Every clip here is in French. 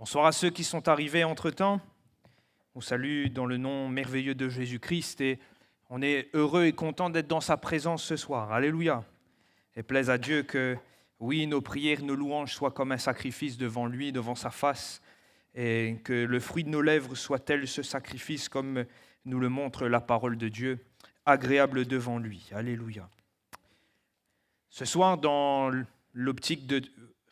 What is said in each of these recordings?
Bonsoir à ceux qui sont arrivés entre-temps. On vous salue dans le nom merveilleux de Jésus-Christ et on est heureux et content d'être dans sa présence ce soir. Alléluia. Et plaise à Dieu que, oui, nos prières, nos louanges soient comme un sacrifice devant lui, devant sa face, et que le fruit de nos lèvres soit tel ce sacrifice comme nous le montre la parole de Dieu, agréable devant lui. Alléluia. Ce soir, dans l'optique de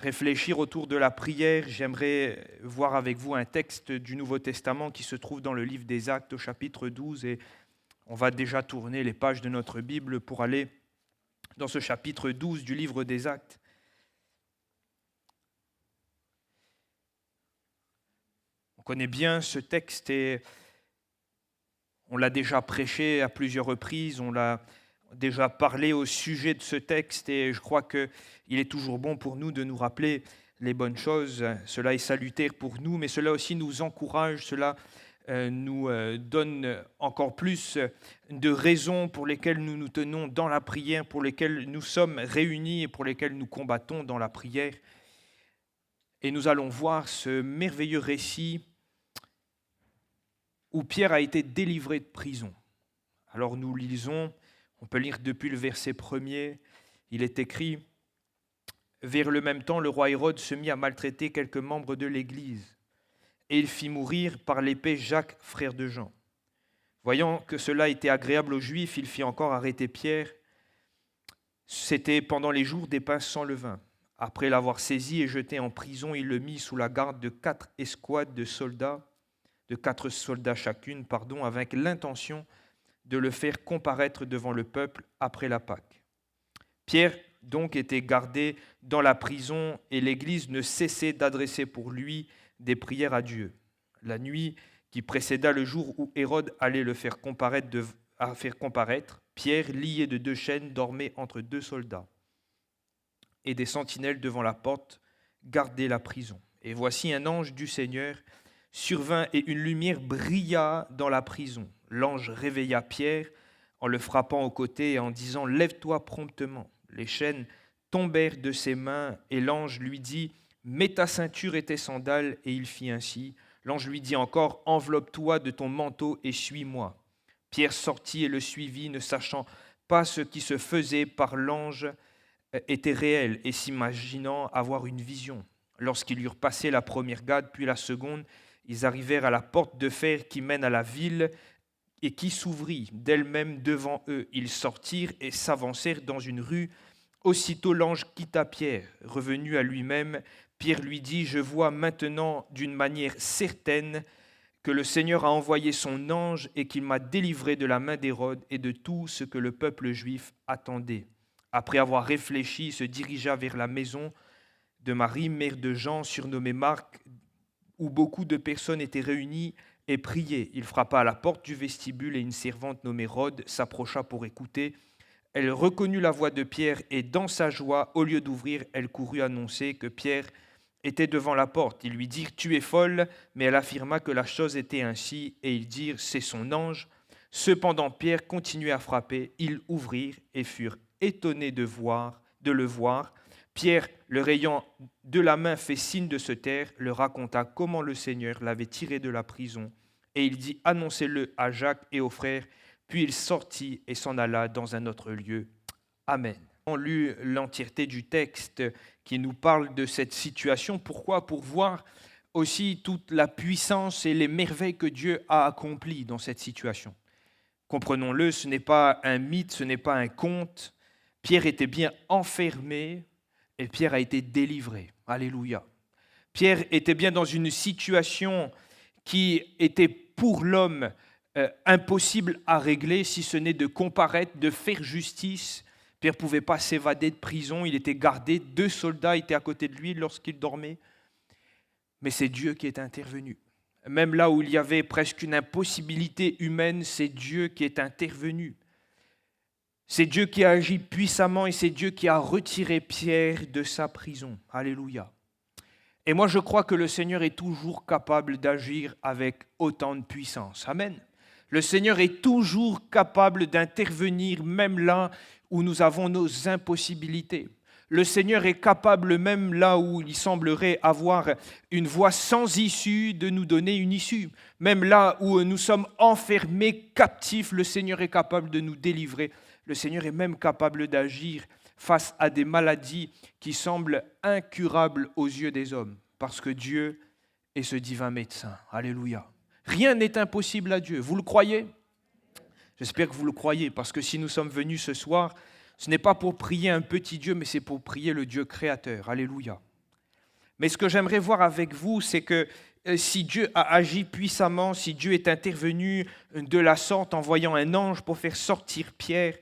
réfléchir autour de la prière, j'aimerais voir avec vous un texte du Nouveau Testament qui se trouve dans le livre des Actes au chapitre 12 et on va déjà tourner les pages de notre Bible pour aller dans ce chapitre 12 du livre des Actes. On connaît bien ce texte et on l'a déjà prêché à plusieurs reprises, on l'a déjà parlé au sujet de ce texte et je crois qu'il est toujours bon pour nous de nous rappeler les bonnes choses. Cela est salutaire pour nous, mais cela aussi nous encourage, cela nous donne encore plus de raisons pour lesquelles nous nous tenons dans la prière, pour lesquelles nous sommes réunis et pour lesquelles nous combattons dans la prière. Et nous allons voir ce merveilleux récit où Pierre a été délivré de prison. Alors nous lisons. On peut lire depuis le verset 1er, il est écrit « Vers le même temps, le roi Hérode se mit à maltraiter quelques membres de l'Église, et il fit mourir par l'épée Jacques, frère de Jean. Voyant que cela était agréable aux Juifs, il fit encore arrêter Pierre. C'était pendant les jours des pains sans levain. Après l'avoir saisi et jeté en prison, il le mit sous la garde de 4 escouades de 4 soldats chacune, avec l'intention de le faire comparaître devant le peuple après la Pâque. Pierre, donc, était gardé dans la prison et l'Église ne cessait d'adresser pour lui des prières à Dieu. La nuit qui précéda le jour où Hérode allait le faire comparaître, Pierre, lié de 2 chaînes, dormait entre 2 soldats. Et des sentinelles devant la porte gardaient la prison. Et voici un ange du Seigneur survint et une lumière brilla dans la prison. L'ange réveilla Pierre en le frappant au côté et en disant « Lève-toi promptement ». Les chaînes tombèrent de ses mains et l'ange lui dit « Mets ta ceinture et tes sandales » et il fit ainsi. L'ange lui dit encore « Enveloppe-toi de ton manteau et suis-moi ». Pierre sortit et le suivit, ne sachant pas ce qui se faisait par l'ange était réel et s'imaginant avoir une vision. Lorsqu'ils eurent passé la première garde puis la seconde, ils arrivèrent à la porte de fer qui mène à la ville et qui s'ouvrit d'elle-même devant eux. Ils sortirent et s'avancèrent dans une rue. Aussitôt l'ange quitta Pierre. Revenu à lui-même, Pierre lui dit « Je vois maintenant d'une manière certaine que le Seigneur a envoyé son ange et qu'il m'a délivré de la main d'Hérode et de tout ce que le peuple juif attendait. » Après avoir réfléchi, il se dirigea vers la maison de Marie, mère de Jean, surnommée Marc, où beaucoup de personnes étaient réunies et priaient. Il frappa à la porte du vestibule et une servante nommée Rhode s'approcha pour écouter. Elle reconnut la voix de Pierre et dans sa joie, au lieu d'ouvrir, elle courut annoncer que Pierre était devant la porte. Ils lui dirent « Tu es folle », mais elle affirma que la chose était ainsi et ils dirent « C'est son ange ». Cependant Pierre continuait à frapper. Ils ouvrirent et furent étonnés de le voir. Pierre, leur ayant de la main fait signe de se taire, leur raconta comment le Seigneur l'avait tiré de la prison. Et il dit « Annoncez-le à Jacques et aux frères ». Puis il sortit et s'en alla dans un autre lieu. Amen. On a lu l'entièreté du texte qui nous parle de cette situation. Pourquoi ? Pour voir aussi toute la puissance et les merveilles que Dieu a accomplies dans cette situation. Comprenons-le, ce n'est pas un mythe, ce n'est pas un conte. Pierre était bien enfermé et Pierre a été délivré. Alléluia. Pierre était bien dans une situation qui était pour l'homme impossible à régler, si ce n'est de comparaître, de faire justice. Pierre ne pouvait pas s'évader de prison, il était gardé, 2 soldats étaient à côté de lui lorsqu'il dormait. Mais c'est Dieu qui est intervenu. Même là où il y avait presque une impossibilité humaine, c'est Dieu qui est intervenu. C'est Dieu qui a agi puissamment et c'est Dieu qui a retiré Pierre de sa prison. Alléluia. Et moi, je crois que le Seigneur est toujours capable d'agir avec autant de puissance. Amen. Le Seigneur est toujours capable d'intervenir, même là où nous avons nos impossibilités. Le Seigneur est capable, même là où il semblerait avoir une voie sans issue, de nous donner une issue. Même là où nous sommes enfermés, captifs, le Seigneur est capable de nous délivrer. Le Seigneur est même capable d'agir face à des maladies qui semblent incurables aux yeux des hommes, parce que Dieu est ce divin médecin. Alléluia. Rien n'est impossible à Dieu. Vous le croyez ? J'espère que vous le croyez, parce que si nous sommes venus ce soir, ce n'est pas pour prier un petit Dieu, mais c'est pour prier le Dieu créateur. Alléluia. Mais ce que j'aimerais voir avec vous, c'est que si Dieu a agi puissamment, si Dieu est intervenu de la sorte en voyant un ange pour faire sortir Pierre,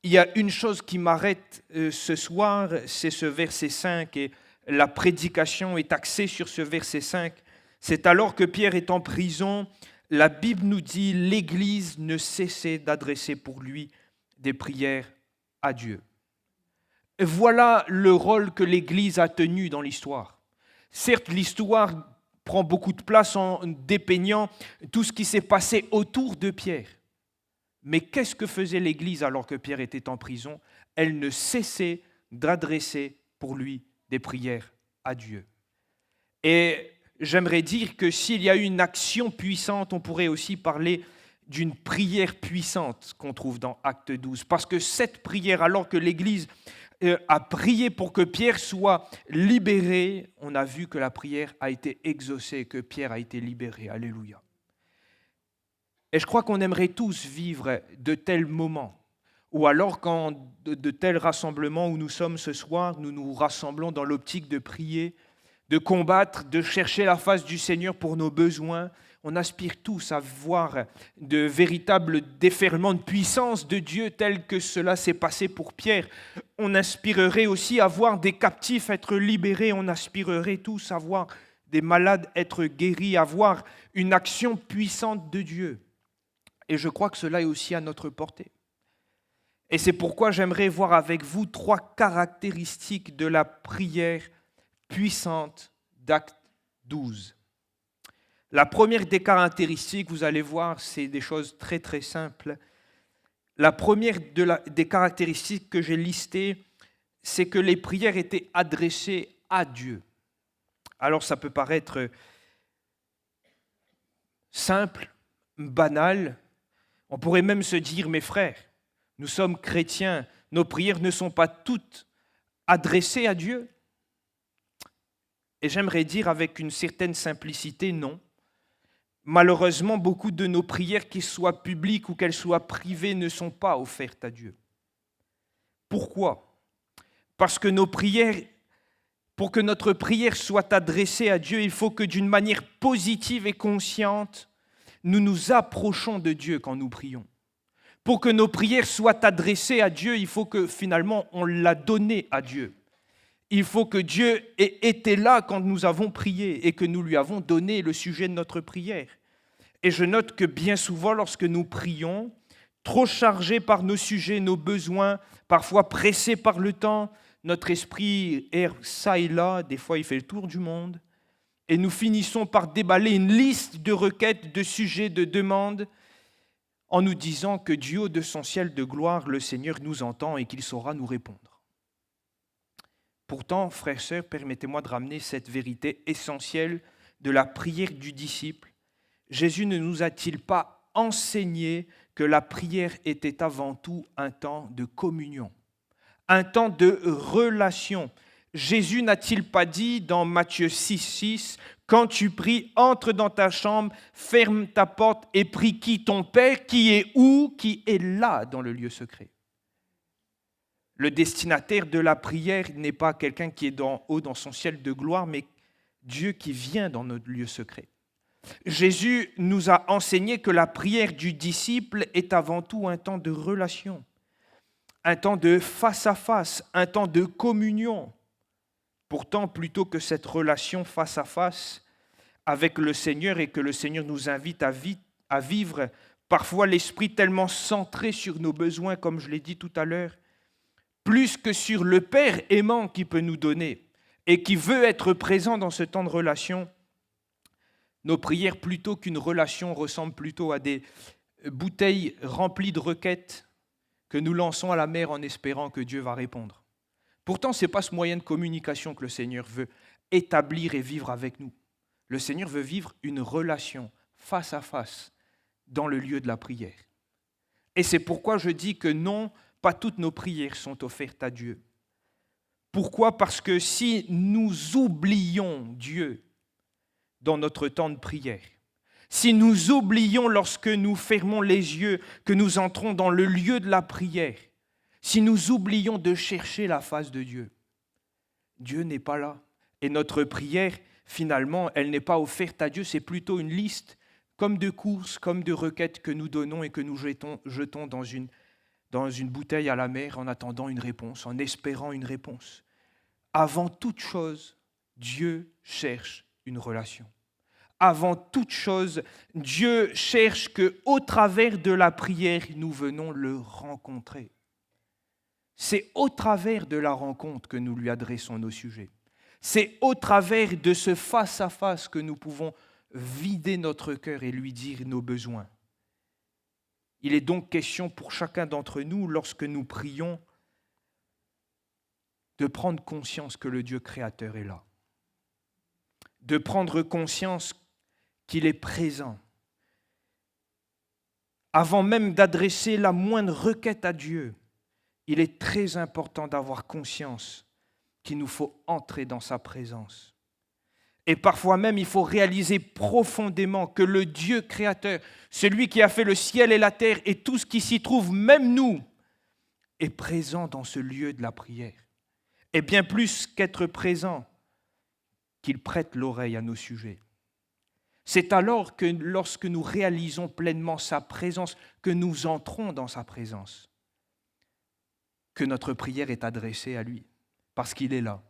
il y a une chose qui m'arrête ce soir, c'est ce verset 5, et la prédication est axée sur ce verset 5. C'est alors que Pierre est en prison, la Bible nous dit, l'Église ne cessait d'adresser pour lui des prières à Dieu. Et voilà le rôle que l'Église a tenu dans l'histoire. Certes, l'histoire prend beaucoup de place en dépeignant tout ce qui s'est passé autour de Pierre. Mais qu'est-ce que faisait l'Église alors que Pierre était en prison ? Elle ne cessait d'adresser pour lui des prières à Dieu. Et j'aimerais dire que s'il y a une action puissante, on pourrait aussi parler d'une prière puissante qu'on trouve dans Acte 12. Parce que cette prière, alors que l'Église a prié pour que Pierre soit libéré, on a vu que la prière a été exaucée, que Pierre a été libéré. Alléluia. Et je crois qu'on aimerait tous vivre de tels moments, ou alors quand de tels rassemblements où nous sommes ce soir, nous nous rassemblons dans l'optique de prier, de combattre, de chercher la face du Seigneur pour nos besoins. On aspire tous à voir de véritables déferlements de puissance de Dieu tels que cela s'est passé pour Pierre. On aspirerait aussi à voir des captifs être libérés, on aspirerait tous à voir des malades être guéris, à voir une action puissante de Dieu. Et je crois que cela est aussi à notre portée. Et c'est pourquoi j'aimerais voir avec vous 3 caractéristiques de la prière puissante d'Acte 12. La première des caractéristiques, vous allez voir, c'est des choses très très simples. La première des caractéristiques que j'ai listées, c'est que les prières étaient adressées à Dieu. Alors ça peut paraître simple, banal. On pourrait même se dire, mes frères, nous sommes chrétiens, nos prières ne sont pas toutes adressées à Dieu. Et j'aimerais dire avec une certaine simplicité, non. Malheureusement, beaucoup de nos prières, qu'elles soient publiques ou qu'elles soient privées, ne sont pas offertes à Dieu. Pourquoi ? Parce que nos prières, pour que notre prière soit adressée à Dieu, il faut que d'une manière positive et consciente, nous nous approchons de Dieu quand nous prions. Pour que nos prières soient adressées à Dieu, il faut que finalement on l'a donné à Dieu. Il faut que Dieu ait été là quand nous avons prié et que nous lui avons donné le sujet de notre prière. Et je note que bien souvent, lorsque nous prions, trop chargés par nos sujets, nos besoins, parfois pressés par le temps, notre esprit erre ça et là, des fois il fait le tour du monde, et nous finissons par déballer une liste de requêtes, de sujets, de demandes, en nous disant que du haut de son ciel de gloire, le Seigneur nous entend et qu'il saura nous répondre. Pourtant, frères et sœurs, permettez-moi de ramener cette vérité essentielle de la prière du disciple. Jésus ne nous a-t-il pas enseigné que la prière était avant tout un temps de communion, un temps de relation ? Jésus n'a-t-il pas dit dans Matthieu 6,6 « Quand tu pries, entre dans ta chambre, ferme ta porte et prie qui ? Ton Père qui est où ? Qui est là dans le lieu secret ?» Le destinataire de la prière n'est pas quelqu'un qui est d'en haut dans son ciel de gloire, mais Dieu qui vient dans notre lieu secret. Jésus nous a enseigné que la prière du disciple est avant tout un temps de relation, un temps de face à face, un temps de communion. Pourtant, plutôt que cette relation face à face avec le Seigneur et que le Seigneur nous invite à vivre, parfois l'esprit tellement centré sur nos besoins, comme je l'ai dit tout à l'heure, plus que sur le Père aimant qui peut nous donner et qui veut être présent dans ce temps de relation, nos prières, plutôt qu'une relation, ressemblent plutôt à des bouteilles remplies de requêtes que nous lançons à la mer en espérant que Dieu va répondre. Pourtant, ce n'est pas ce moyen de communication que le Seigneur veut établir et vivre avec nous. Le Seigneur veut vivre une relation face à face dans le lieu de la prière. Et c'est pourquoi je dis que non, pas toutes nos prières sont offertes à Dieu. Pourquoi ? Parce que si nous oublions Dieu dans notre temps de prière, si nous oublions lorsque nous fermons les yeux, que nous entrons dans le lieu de la prière, si nous oublions de chercher la face de Dieu, Dieu n'est pas là. Et notre prière, finalement, elle n'est pas offerte à Dieu, c'est plutôt une liste comme de courses, comme de requêtes que nous donnons et que nous jetons dans une bouteille à la mer en attendant une réponse, en espérant une réponse. Avant toute chose, Dieu cherche une relation. Avant toute chose, Dieu cherche qu'au travers de la prière, nous venons le rencontrer. C'est au travers de la rencontre que nous lui adressons nos sujets. C'est au travers de ce face-à-face que nous pouvons vider notre cœur et lui dire nos besoins. Il est donc question pour chacun d'entre nous, lorsque nous prions, de prendre conscience que le Dieu créateur est là. De prendre conscience qu'il est présent. Avant même d'adresser la moindre requête à Dieu, il est très important d'avoir conscience qu'il nous faut entrer dans sa présence. Et parfois même, il faut réaliser profondément que le Dieu créateur, celui qui a fait le ciel et la terre et tout ce qui s'y trouve, même nous, est présent dans ce lieu de la prière. Et bien plus qu'être présent, qu'il prête l'oreille à nos sujets. C'est alors que lorsque nous réalisons pleinement sa présence, que nous entrons dans sa présence, que notre prière est adressée à lui, parce qu'il est là,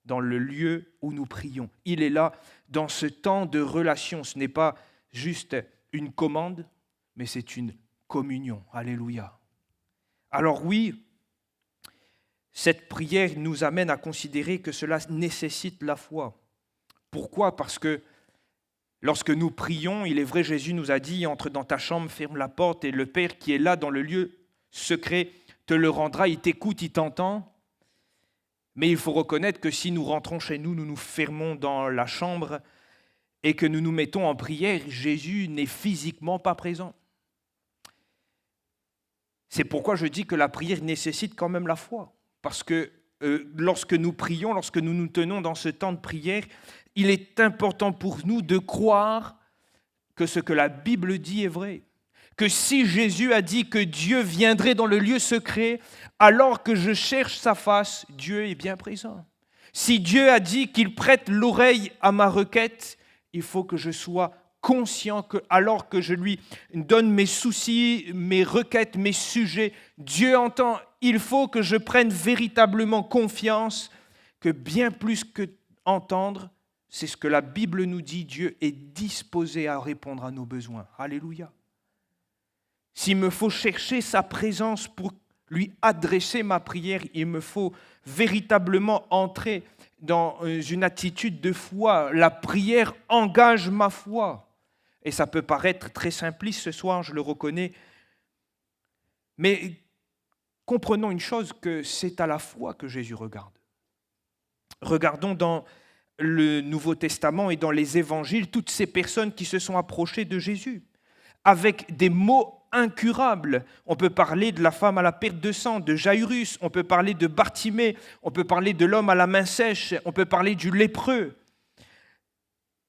dans le lieu où nous prions. Il est là dans ce temps de relation. Ce n'est pas juste une commande, mais c'est une communion. Alléluia. Alors oui, cette prière nous amène à considérer que cela nécessite la foi. Pourquoi ? Parce que lorsque nous prions, il est vrai, Jésus nous a dit, entre dans ta chambre, ferme la porte, et le Père qui est là dans le lieu secret te le rendra, il t'écoute, il t'entend. Mais il faut reconnaître que si nous rentrons chez nous, nous nous fermons dans la chambre et que nous nous mettons en prière, Jésus n'est physiquement pas présent. C'est pourquoi je dis que la prière nécessite quand même la foi. Parce que lorsque nous prions, lorsque nous nous tenons dans ce temps de prière, il est important pour nous de croire que ce que la Bible dit est vrai. Que si Jésus a dit que Dieu viendrait dans le lieu secret, alors que je cherche sa face, Dieu est bien présent. Si Dieu a dit qu'il prête l'oreille à ma requête, il faut que je sois conscient que, alors que je lui donne mes soucis, mes requêtes, mes sujets, Dieu entend. Il faut que je prenne véritablement confiance que bien plus que entendre, c'est ce que la Bible nous dit, Dieu est disposé à répondre à nos besoins. Alléluia. S'il me faut chercher sa présence pour lui adresser ma prière, il me faut véritablement entrer dans une attitude de foi. La prière engage ma foi. Et ça peut paraître très simpliste ce soir, je le reconnais. Mais comprenons une chose, que c'est à la foi que Jésus regarde. Regardons dans le Nouveau Testament et dans les évangiles toutes ces personnes qui se sont approchées de Jésus avec des mots incurables. On peut parler de la femme à la perte de sang, de Jairus, on peut parler de Bartimée, on peut parler de l'homme à la main sèche, on peut parler du lépreux.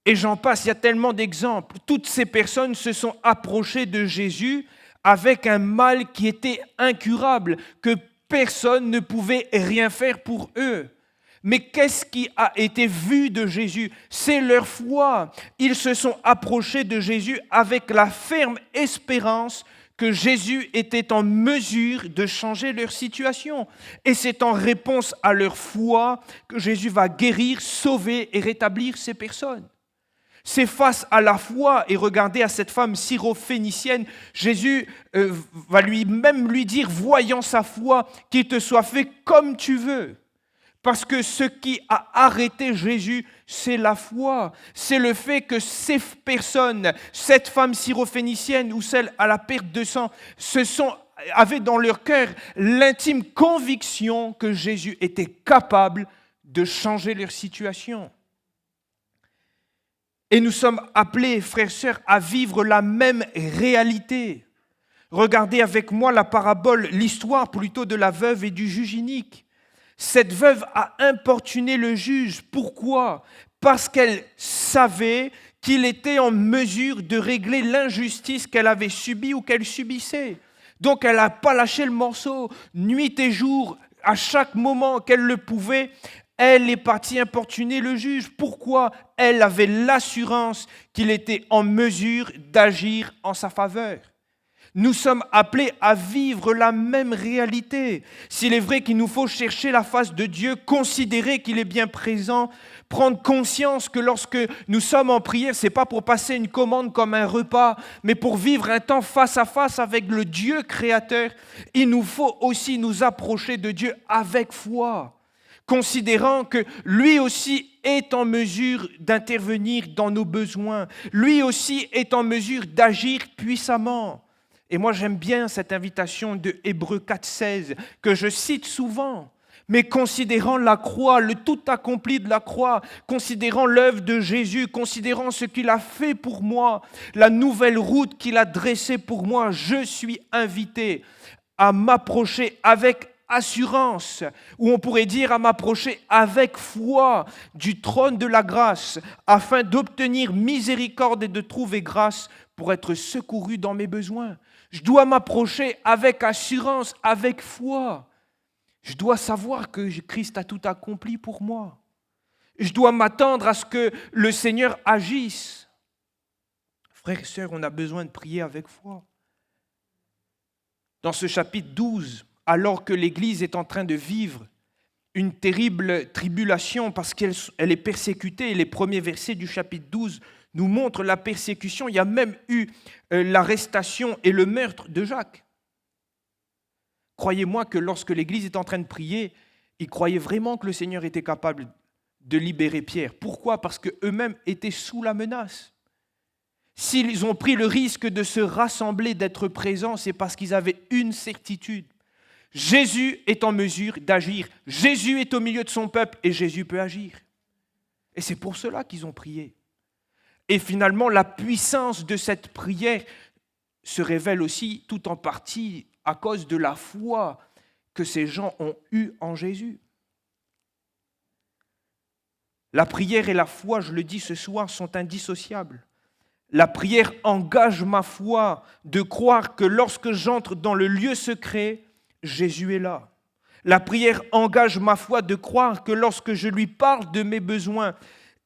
Et j'en passe, il y a tellement d'exemples. Toutes ces personnes se sont approchées de Jésus avec un mal qui était incurable, que personne ne pouvait rien faire pour eux. Mais qu'est-ce qui a été vu de Jésus ? C'est leur foi. Ils se sont approchés de Jésus avec la ferme espérance que Jésus était en mesure de changer leur situation. Et c'est en réponse à leur foi que Jésus va guérir, sauver et rétablir ces personnes. C'est face à la foi, et regardez à cette femme syrophénicienne, Jésus va lui-même lui dire, voyant sa foi, qu'il te soit fait comme tu veux. Parce que ce qui a arrêté Jésus, c'est la foi. C'est le fait que ces personnes, cette femme syrophénicienne ou celle à la perte de sang, se sont avaient dans leur cœur l'intime conviction que Jésus était capable de changer leur situation. Et nous sommes appelés, frères et sœurs, à vivre la même réalité. Regardez avec moi la parabole, l'histoire plutôt de la veuve et du juge inique. Cette veuve a importuné le juge. Pourquoi ? Parce qu'elle savait qu'il était en mesure de régler l'injustice qu'elle avait subie ou qu'elle subissait. Donc elle n'a pas lâché le morceau. Nuit et jour, à chaque moment qu'elle le pouvait, elle est partie importuner le juge. Pourquoi ? Elle avait l'assurance qu'il était en mesure d'agir en sa faveur. Nous sommes appelés à vivre la même réalité. S'il est vrai qu'il nous faut chercher la face de Dieu, considérer qu'il est bien présent, prendre conscience que lorsque nous sommes en prière, ce n'est pas pour passer une commande comme un repas, mais pour vivre un temps face à face avec le Dieu créateur, il nous faut aussi nous approcher de Dieu avec foi, considérant que lui aussi est en mesure d'intervenir dans nos besoins, lui aussi est en mesure d'agir puissamment. Et moi, j'aime bien cette invitation de Hébreux 4,16 que je cite souvent. Mais considérant la croix, le tout accompli de la croix, considérant l'œuvre de Jésus, considérant ce qu'il a fait pour moi, la nouvelle route qu'il a dressée pour moi, je suis invité à m'approcher avec assurance, ou on pourrait dire à m'approcher avec foi du trône de la grâce, afin d'obtenir miséricorde et de trouver grâce pour être secouru dans mes besoins. Je dois m'approcher avec assurance, avec foi. Je dois savoir que Christ a tout accompli pour moi. Je dois m'attendre à ce que le Seigneur agisse. Frères et sœurs, on a besoin de prier avec foi. Dans ce chapitre 12, alors que l'Église est en train de vivre une terrible tribulation parce qu'elle est persécutée, les premiers versets du chapitre 12 nous montrent la persécution. Il y a même eu l'arrestation et le meurtre de Jacques. Croyez-moi que lorsque l'Église est en train de prier, ils croyaient vraiment que le Seigneur était capable de libérer Pierre. Pourquoi ? Parce qu'eux-mêmes étaient sous la menace. S'ils ont pris le risque de se rassembler, d'être présents, c'est parce qu'ils avaient une certitude. Jésus est en mesure d'agir. Jésus est au milieu de son peuple et Jésus peut agir. Et c'est pour cela qu'ils ont prié. Et finalement, la puissance de cette prière se révèle aussi tout en partie à cause de la foi que ces gens ont eue en Jésus. La prière et la foi, je le dis ce soir, sont indissociables. La prière engage ma foi de croire que lorsque j'entre dans le lieu secret, Jésus est là. La prière engage ma foi de croire que lorsque je lui parle de mes besoins,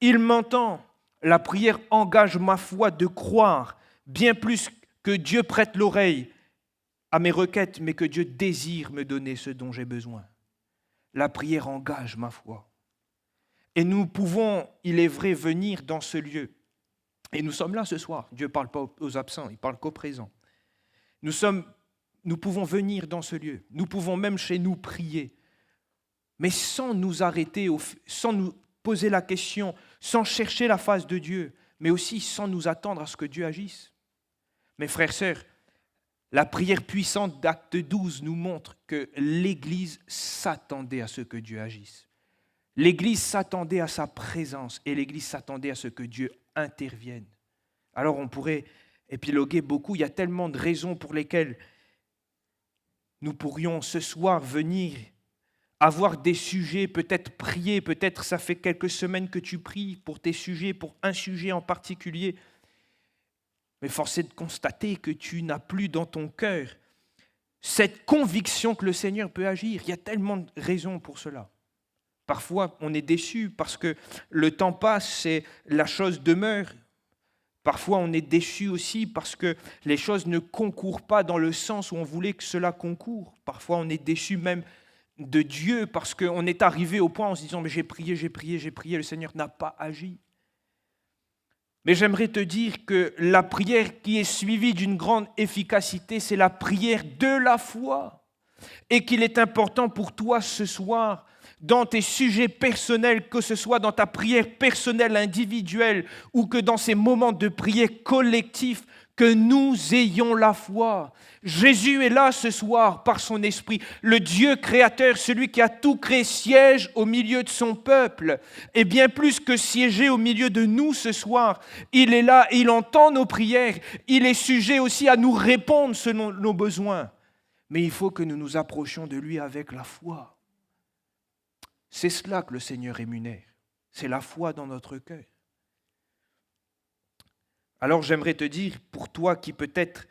il m'entend. La prière engage ma foi de croire, bien plus que Dieu prête l'oreille à mes requêtes, mais que Dieu désire me donner ce dont j'ai besoin. La prière engage ma foi. Et nous pouvons, il est vrai, venir dans ce lieu. Et nous sommes là ce soir. Dieu ne parle pas aux absents, il ne parle qu'aux présents. Nous pouvons venir dans ce lieu. Nous pouvons même chez nous prier. Mais sans nous arrêter, sans nous poser la question, sans chercher la face de Dieu, mais aussi sans nous attendre à ce que Dieu agisse. Mes frères et sœurs, la prière puissante d'Acte 12 nous montre que l'Église s'attendait à ce que Dieu agisse. L'Église s'attendait à sa présence et l'Église s'attendait à ce que Dieu intervienne. Alors on pourrait épiloguer beaucoup, il y a tellement de raisons pour lesquelles nous pourrions ce soir venir avoir des sujets, peut-être prier, peut-être ça fait quelques semaines que tu pries pour tes sujets, pour un sujet en particulier. Mais force est de constater que tu n'as plus dans ton cœur cette conviction que le Seigneur peut agir. Il y a tellement de raisons pour cela. Parfois, on est déçu parce que le temps passe et la chose demeure. Parfois, on est déçu aussi parce que les choses ne concourent pas dans le sens où on voulait que cela concourt. Parfois, on est déçu même de Dieu parce qu'on est arrivé au point en se disant « mais j'ai prié, le Seigneur n'a pas agi ». Mais j'aimerais te dire que la prière qui est suivie d'une grande efficacité, c'est la prière de la foi. Et qu'il est important pour toi ce soir, dans tes sujets personnels, que ce soit dans ta prière personnelle, individuelle, ou que dans ces moments de prière collectif, que nous ayons la foi. Jésus est là ce soir par son esprit. Le Dieu créateur, celui qui a tout créé, siège au milieu de son peuple. Et bien plus que siéger au milieu de nous ce soir, il est là, il entend nos prières. Il est sujet aussi à nous répondre selon nos besoins. Mais il faut que nous nous approchions de lui avec la foi. C'est cela que le Seigneur rémunère. C'est la foi dans notre cœur. Alors j'aimerais te dire, pour toi qui peut-être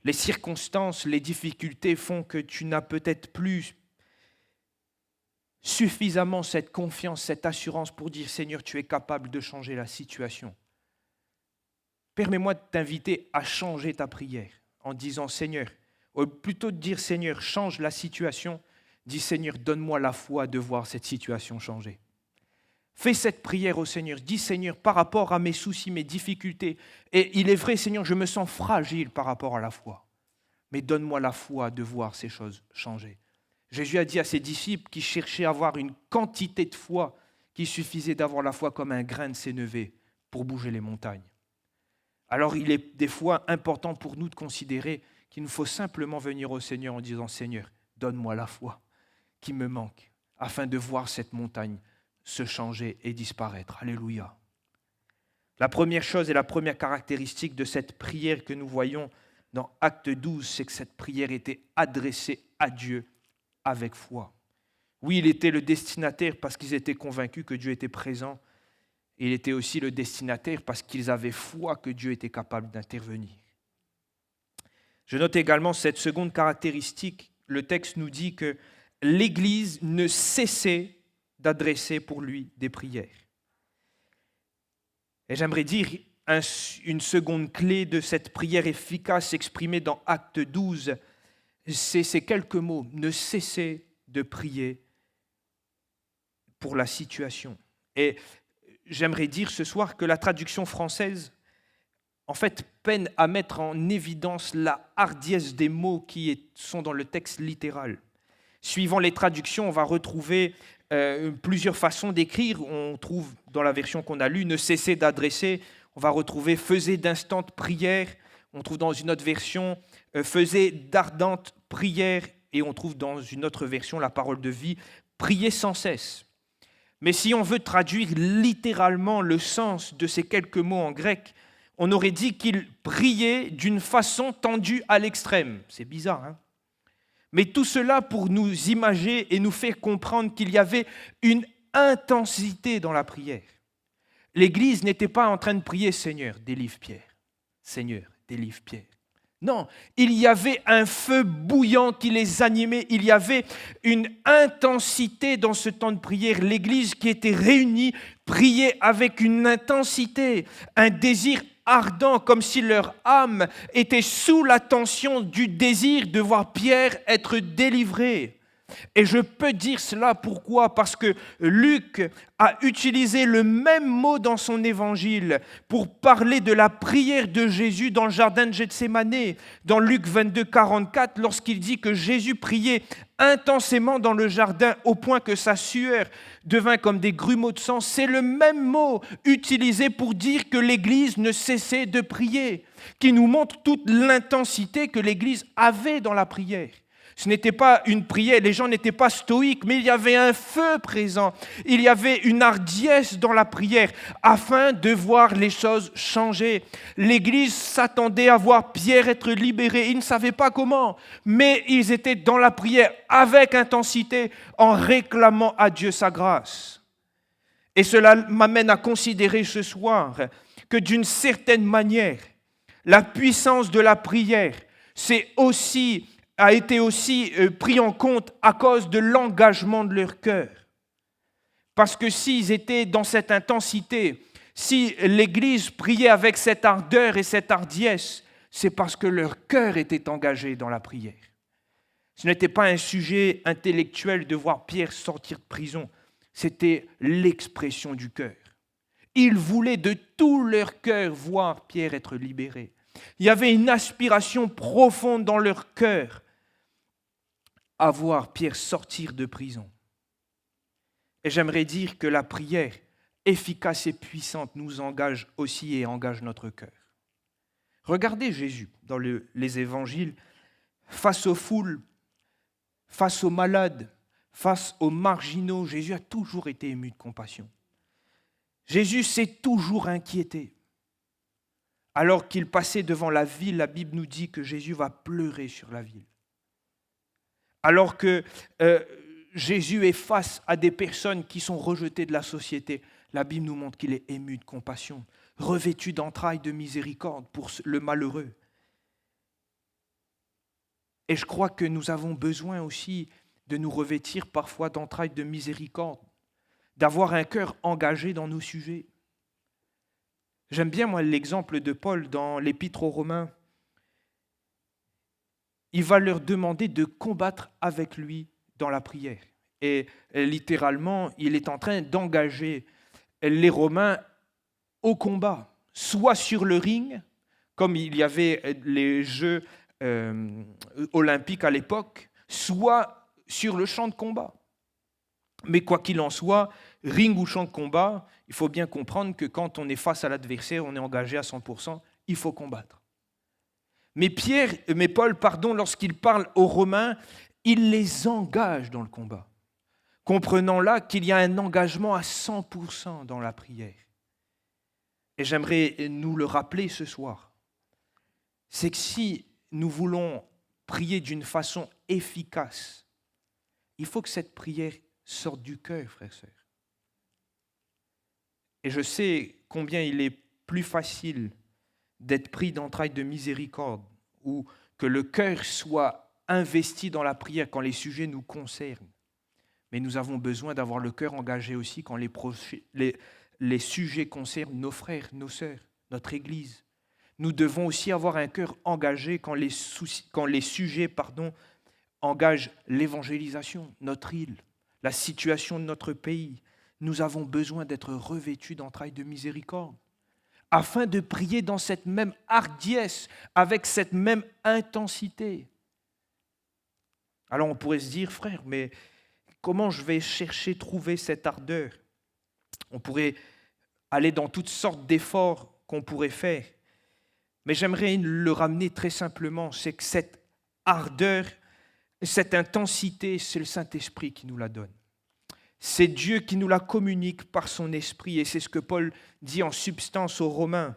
les circonstances, les difficultés font que tu n'as peut-être plus suffisamment cette confiance, cette assurance pour dire « Seigneur, tu es capable de changer la situation ». Permets-moi de t'inviter à changer ta prière en disant « Seigneur », ou plutôt de dire « Seigneur, change la situation », dis « Seigneur, donne-moi la foi de voir cette situation changer ». Fais cette prière au Seigneur. Dis, Seigneur, par rapport à mes soucis, mes difficultés, et il est vrai, Seigneur, je me sens fragile par rapport à la foi, mais donne-moi la foi de voir ces choses changer. Jésus a dit à ses disciples qui cherchaient à avoir une quantité de foi qu'il suffisait d'avoir la foi comme un grain de sénévé pour bouger les montagnes. Alors il est des fois important pour nous de considérer qu'il nous faut simplement venir au Seigneur en disant, Seigneur, donne-moi la foi qui me manque afin de voir cette montagne se changer et disparaître. Alléluia. La première chose et la première caractéristique de cette prière que nous voyons dans Acte 12, c'est que cette prière était adressée à Dieu avec foi. Oui, il était le destinataire parce qu'ils étaient convaincus que Dieu était présent. Et il était aussi le destinataire parce qu'ils avaient foi que Dieu était capable d'intervenir. Je note également cette seconde caractéristique. Le texte nous dit que l'Église ne cessait d'adresser pour lui des prières. Et j'aimerais dire une seconde clé de cette prière efficace exprimée dans Acte 12, c'est ces quelques mots, ne cessez de prier pour la situation. Et j'aimerais dire ce soir que la traduction française, en fait, peine à mettre en évidence la hardiesse des mots qui sont dans le texte littéral. Suivant les traductions, on va retrouver plusieurs façons d'écrire. On trouve dans la version qu'on a lue, ne cessez d'adresser. On va retrouver faisez d'instantes prières. On trouve dans une autre version, faisez d'ardentes prières. Et on trouve dans une autre version, la parole de vie, priez sans cesse. Mais si on veut traduire littéralement le sens de ces quelques mots en grec, on aurait dit qu'il priait d'une façon tendue à l'extrême. C'est bizarre, hein ? Mais tout cela pour nous imager et nous faire comprendre qu'il y avait une intensité dans la prière. L'Église n'était pas en train de prier « Seigneur, délivre Pierre ». « Seigneur, délivre Pierre ». Non, il y avait un feu bouillant qui les animait. Il y avait une intensité dans ce temps de prière. L'Église qui était réunie priait avec une intensité, un désir ardent, comme si leur âme était sous la tension du désir de voir Pierre être délivré. Et je peux dire cela, pourquoi ? Parce que Luc a utilisé le même mot dans son évangile pour parler de la prière de Jésus dans le jardin de Gethsémanée. Dans Luc 22, 44, lorsqu'il dit que Jésus priait intensément dans le jardin au point que sa sueur devint comme des grumeaux de sang, c'est le même mot utilisé pour dire que l'Église ne cessait de prier, qui nous montre toute l'intensité que l'Église avait dans la prière. Ce n'était pas une prière, les gens n'étaient pas stoïques, mais il y avait un feu présent, il y avait une hardiesse dans la prière afin de voir les choses changer. L'Église s'attendait à voir Pierre être libéré, ils ne savaient pas comment, mais ils étaient dans la prière avec intensité en réclamant à Dieu sa grâce. Et cela m'amène à considérer ce soir que d'une certaine manière, la puissance de la prière, a été aussi pris en compte à cause de l'engagement de leur cœur. Parce que s'ils étaient dans cette intensité, si l'Église priait avec cette ardeur et cette hardiesse, c'est parce que leur cœur était engagé dans la prière. Ce n'était pas un sujet intellectuel de voir Pierre sortir de prison, c'était l'expression du cœur. Ils voulaient de tout leur cœur voir Pierre être libéré. Il y avait une aspiration profonde dans leur cœur à voir Pierre sortir de prison. Et j'aimerais dire que la prière efficace et puissante nous engage aussi et engage notre cœur. Regardez Jésus dans les évangiles, face aux foules, face aux malades, face aux marginaux, Jésus a toujours été ému de compassion. Jésus s'est toujours inquiété. Alors qu'il passait devant la ville, la Bible nous dit que Jésus va pleurer sur la ville. Alors que Jésus est face à des personnes qui sont rejetées de la société, la Bible nous montre qu'il est ému de compassion, revêtu d'entrailles de miséricorde pour le malheureux. Et je crois que nous avons besoin aussi de nous revêtir parfois d'entrailles de miséricorde, d'avoir un cœur engagé dans nos sujets. J'aime bien, moi, l'exemple de Paul dans l'Épître aux Romains. Il va leur demander de combattre avec lui dans la prière. Et littéralement, il est en train d'engager les Romains au combat, soit sur le ring, comme il y avait les Jeux olympiques à l'époque, soit sur le champ de combat. Mais quoi qu'il en soit, ring ou champ de combat, il faut bien comprendre que quand on est face à l'adversaire, on est engagé à 100%, il faut combattre. Mais Paul, lorsqu'il parle aux Romains, il les engage dans le combat, comprenant là qu'il y a un engagement à 100% dans la prière. Et j'aimerais nous le rappeler ce soir, c'est que si nous voulons prier d'une façon efficace, il faut que cette prière sorte du cœur, frères et sœurs. Et je sais combien il est plus facile d'être pris d'entrailles de miséricorde ou que le cœur soit investi dans la prière quand les sujets nous concernent. Mais nous avons besoin d'avoir le cœur engagé aussi quand les sujets concernent nos frères, nos sœurs, notre Église. Nous devons aussi avoir un cœur engagé quand les sujets engagent l'évangélisation, notre île, la situation de notre pays. Nous avons besoin d'être revêtus d'entrailles de miséricorde, afin de prier dans cette même hardiesse, avec cette même intensité. Alors on pourrait se dire, frère, mais comment je vais trouver cette ardeur? On pourrait aller dans toutes sortes d'efforts qu'on pourrait faire, mais j'aimerais le ramener très simplement, c'est que cette ardeur, cette intensité, c'est le Saint-Esprit qui nous la donne. C'est Dieu qui nous la communique par son esprit, et c'est ce que Paul dit en substance aux Romains.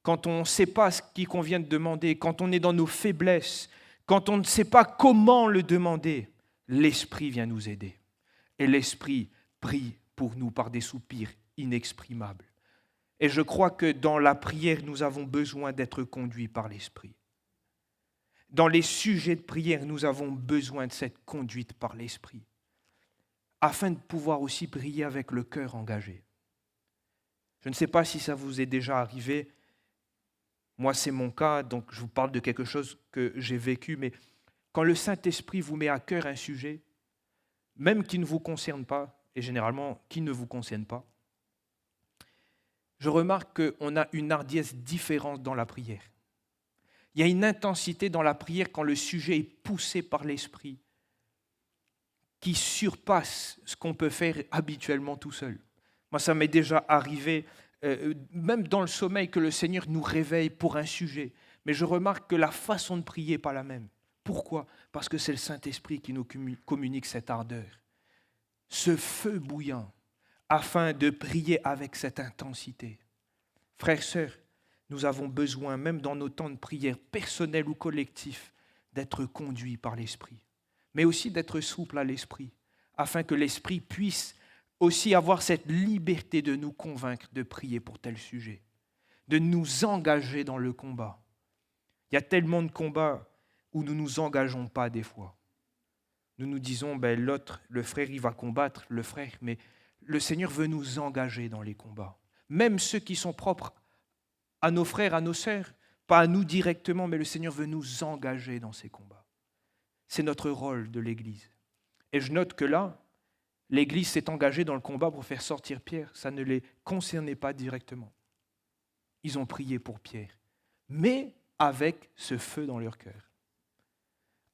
Quand on ne sait pas ce qu'il convient de demander, quand on est dans nos faiblesses, quand on ne sait pas comment le demander, l'Esprit vient nous aider. Et l'Esprit prie pour nous par des soupirs inexprimables. Et je crois que dans la prière, nous avons besoin d'être conduits par l'Esprit. Dans les sujets de prière, nous avons besoin de cette conduite par l'Esprit, afin de pouvoir aussi prier avec le cœur engagé. Je ne sais pas si ça vous est déjà arrivé. Moi, c'est mon cas, donc je vous parle de quelque chose que j'ai vécu, mais quand le Saint-Esprit vous met à cœur un sujet, même qui ne vous concerne pas, et généralement qui ne vous concerne pas, je remarque qu'on a une hardiesse différente dans la prière. Il y a une intensité dans la prière quand le sujet est poussé par l'Esprit, qui surpasse ce qu'on peut faire habituellement tout seul. Moi, ça m'est déjà arrivé, même dans le sommeil, que le Seigneur nous réveille pour un sujet. Mais je remarque que la façon de prier n'est pas la même. Pourquoi ? Parce que c'est le Saint-Esprit qui nous communique cette ardeur, ce feu bouillant, afin de prier avec cette intensité. Frères, sœurs, nous avons besoin, même dans nos temps de prière personnels ou collectifs, d'être conduits par l'Esprit, mais aussi d'être souple à l'Esprit, afin que l'Esprit puisse aussi avoir cette liberté de nous convaincre de prier pour tel sujet, de nous engager dans le combat. Il y a tellement de combats où nous ne nous engageons pas des fois. Nous nous disons, l'autre, le frère, il va combattre, le frère, mais le Seigneur veut nous engager dans les combats. Même ceux qui sont propres à nos frères, à nos sœurs, pas à nous directement, mais le Seigneur veut nous engager dans ces combats. C'est notre rôle de l'Église. Et je note que là, l'Église s'est engagée dans le combat pour faire sortir Pierre. Ça ne les concernait pas directement. Ils ont prié pour Pierre, mais avec ce feu dans leur cœur,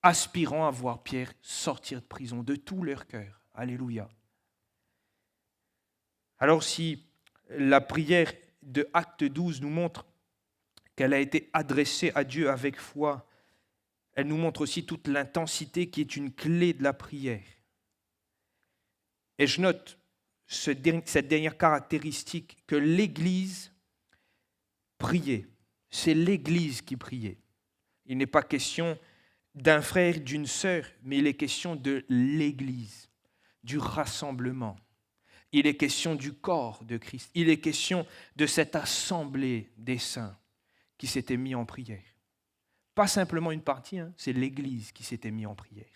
aspirant à voir Pierre sortir de prison de tout leur cœur. Alléluia. Alors si la prière de Acte 12 nous montre qu'elle a été adressée à Dieu avec foi. Elle nous montre aussi toute l'intensité qui est une clé de la prière. Et je note cette dernière caractéristique, que l'Église priait. C'est l'Église qui priait. Il n'est pas question d'un frère, d'une sœur, mais il est question de l'Église, du rassemblement. Il est question du corps de Christ. Il est question de cette assemblée des saints qui s'était mis en prière. Pas simplement une partie, c'est l'Église qui s'était mis en prière.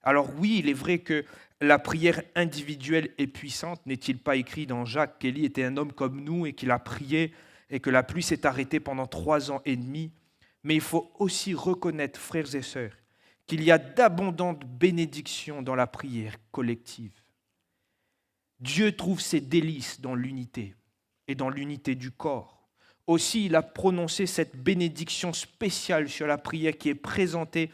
Alors oui, il est vrai que la prière individuelle est puissante. N'est-il pas écrit dans Jacques qu'Élie était un homme comme nous et qu'il a prié et que la pluie s'est arrêtée pendant 3 ans et demi? Mais il faut aussi reconnaître, frères et sœurs, qu'il y a d'abondantes bénédictions dans la prière collective. Dieu trouve ses délices dans l'unité et dans l'unité du corps. Aussi, il a prononcé cette bénédiction spéciale sur la prière qui est présentée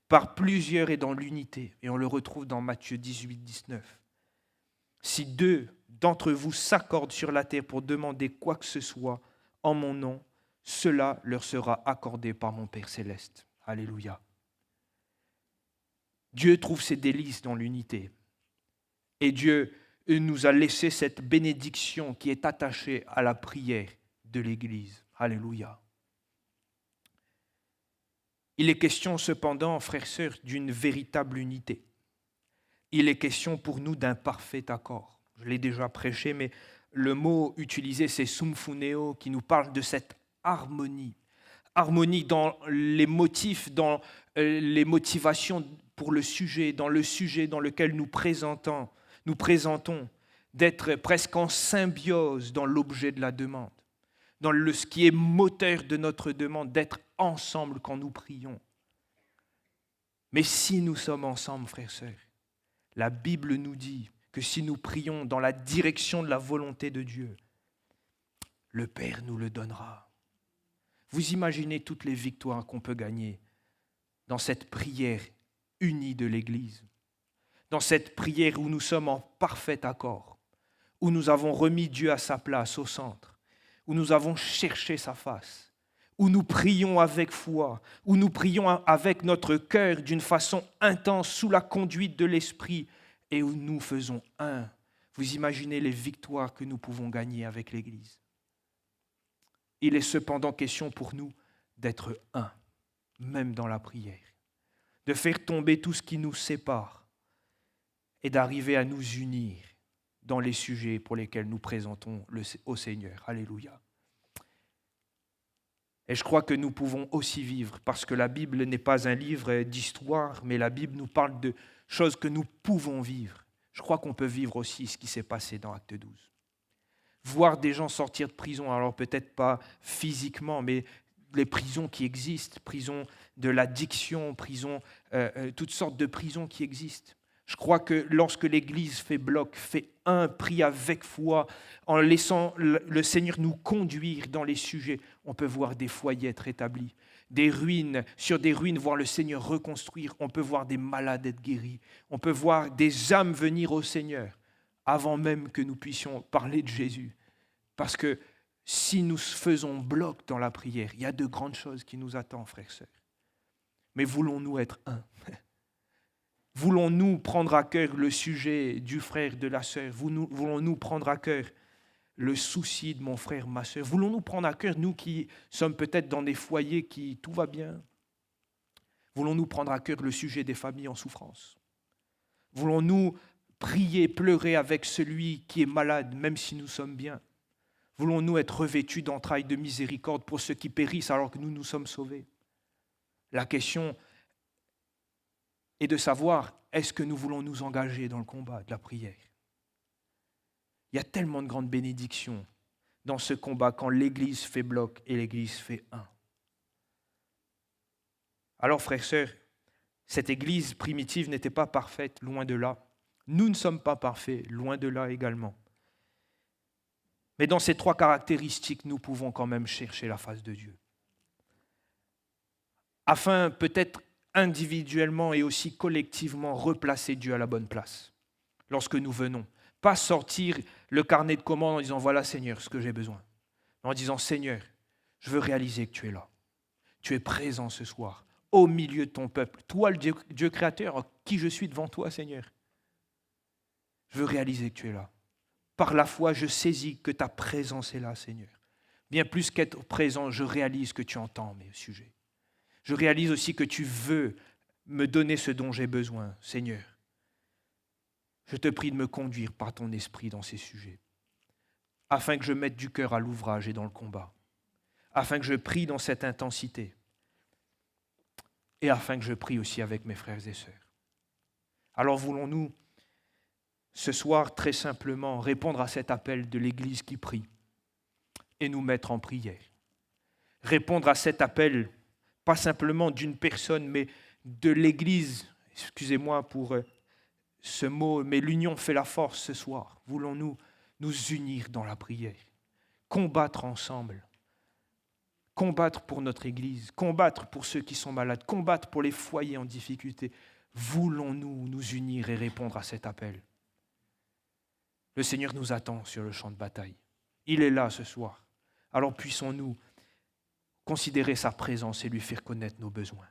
par plusieurs et dans l'unité. Et on le retrouve dans Matthieu 18, 19. Si 2 d'entre vous s'accordent sur la terre pour demander quoi que ce soit en mon nom, cela leur sera accordé par mon Père céleste. Alléluia. Dieu trouve ses délices dans l'unité. Et Dieu nous a laissé cette bénédiction qui est attachée à la prière de l'Église. Alléluia. Il est question cependant, frères et sœurs, d'une véritable unité. Il est question pour nous d'un parfait accord. Je l'ai déjà prêché, mais le mot utilisé, c'est symphoneo, qui nous parle de cette harmonie. Harmonie dans les motifs, dans les motivations pour le sujet dans lequel nous présentons, d'être presque en symbiose dans l'objet de la demande, dans ce qui est moteur de notre demande, d'être ensemble quand nous prions. Mais si nous sommes ensemble, frères et sœurs, la Bible nous dit que si nous prions dans la direction de la volonté de Dieu, le Père nous le donnera. Vous imaginez toutes les victoires qu'on peut gagner dans cette prière unie de l'Église, dans cette prière où nous sommes en parfait accord, où nous avons remis Dieu à sa place au centre, où nous avons cherché sa face, où nous prions avec foi, où nous prions avec notre cœur d'une façon intense sous la conduite de l'Esprit et où nous faisons un. Vous imaginez les victoires que nous pouvons gagner avec l'Église. Il est cependant question pour nous d'être un, même dans la prière, de faire tomber tout ce qui nous sépare et d'arriver à nous unir dans les sujets pour lesquels nous présentons au Seigneur. Alléluia. Et je crois que nous pouvons aussi vivre, parce que la Bible n'est pas un livre d'histoire, mais la Bible nous parle de choses que nous pouvons vivre. Je crois qu'on peut vivre aussi ce qui s'est passé dans Acte 12. Voir des gens sortir de prison, alors peut-être pas physiquement, mais les prisons qui existent, prisons de l'addiction, prisons, toutes sortes de prisons qui existent. Je crois que lorsque l'Église fait bloc, fait un, prie avec foi, en laissant le Seigneur nous conduire dans les sujets, on peut voir des foyers être établis, des ruines, sur des ruines, voir le Seigneur reconstruire, on peut voir des malades être guéris, on peut voir des âmes venir au Seigneur, avant même que nous puissions parler de Jésus. Parce que si nous faisons bloc dans la prière, il y a de grandes choses qui nous attendent, frères et sœurs. Mais voulons-nous être un? Voulons-nous prendre à cœur le sujet du frère, de la sœur? Voulons-nous prendre à cœur le souci de mon frère, ma sœur? Voulons-nous prendre à cœur, nous qui sommes peut-être dans des foyers qui tout va bien? Voulons-nous prendre à cœur le sujet des familles en souffrance? Voulons-nous prier, pleurer avec celui qui est malade, même si nous sommes bien? Voulons-nous être revêtus d'entrailles de miséricorde pour ceux qui périssent alors que nous sommes sauvés? La question est de savoir, est-ce que nous voulons nous engager dans le combat de la prière? Il y a tellement de grandes bénédictions dans ce combat quand l'Église fait bloc et l'Église fait un. Alors, frères et sœurs, cette Église primitive n'était pas parfaite, loin de là. Nous ne sommes pas parfaits, loin de là également. Mais dans ces 3 caractéristiques, nous pouvons quand même chercher la face de Dieu. Afin peut-être individuellement et aussi collectivement replacer Dieu à la bonne place lorsque nous venons. Pas sortir le carnet de commandes en disant « Voilà Seigneur, ce que j'ai besoin ». En disant « Seigneur, je veux réaliser que tu es là. Tu es présent ce soir, au milieu de ton peuple. Toi, le Dieu créateur, qui je suis devant toi, Seigneur. Je veux réaliser que tu es là. Par la foi, je saisis que ta présence est là, Seigneur. Bien plus qu'être présent, je réalise que tu entends mes sujets. Je réalise aussi que tu veux me donner ce dont j'ai besoin, Seigneur. Je te prie de me conduire par ton esprit dans ces sujets, afin que je mette du cœur à l'ouvrage et dans le combat, afin que je prie dans cette intensité, et afin que je prie aussi avec mes frères et sœurs. Alors voulons-nous, ce soir, très simplement, répondre à cet appel de l'Église qui prie et nous mettre en prière. Répondre à cet appel, pas simplement d'une personne, mais de l'Église, excusez-moi pour ce mot, mais l'union fait la force ce soir. Voulons-nous nous unir dans la prière, combattre ensemble, combattre pour notre Église, combattre pour ceux qui sont malades, combattre pour les foyers en difficulté. Voulons-nous nous unir et répondre à cet appel? Le Seigneur nous attend sur le champ de bataille. Il est là ce soir. Alors puissons-nous considérer sa présence et lui faire connaître nos besoins.